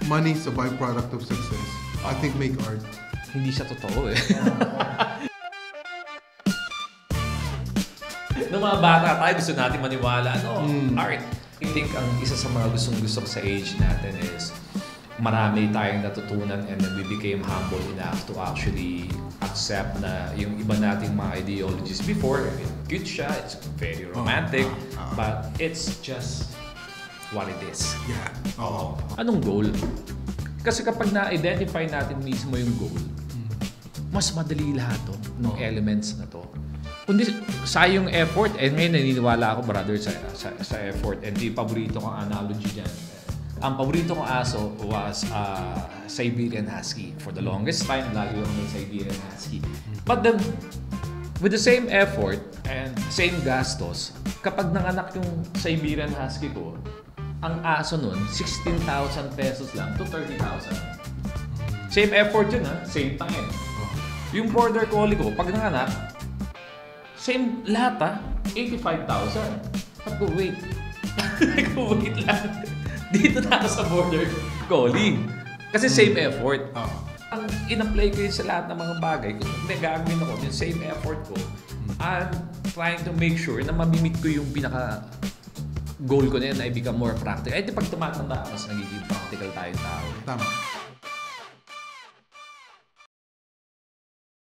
money is a byproduct of success. I think make art. Hindi siya totoo eh. Noong mga bata tayo, gusto natin maniwala, art. I think ang isa sa mga gustong-gusto ko sa age natin is marami tayong natutunan and then we became humble enough to actually accept na yung iba nating mga ideologies before, cute siya, it's very romantic, but it's just what it is. Yeah. Anong goal? Kasi kapag na-identify natin mismo yung goal, mas madali lahat ng elements na to. Kundi sayang effort, ngayon naniniwala ako brother sa effort, and yung paborito kong analogy dyan. Ang paborito kong aso was Siberian Husky. For the longest time, lagi yung may Siberian Husky. But then, with the same effort and same gastos, kapag nanganak yung Siberian Husky ko, ang aso nun, 16,000 pesos lang to 30,000. Same effort yun same time. Yung Border Collie ko, pag nanganak, same lahat 85,000. Sabi ko, wait. Wait lang. Dito na ako sa Border Collie. Kasi same effort. Ang in-apply ko yun sa lahat ng mga bagay, kung may gagawin ako, yung same effort ko, I'm trying to make sure na mamimit ko yung pinaka goal ko na yun, I become more practical. Di pag tumatanda, mas nagiging practical tayong tao. Tama.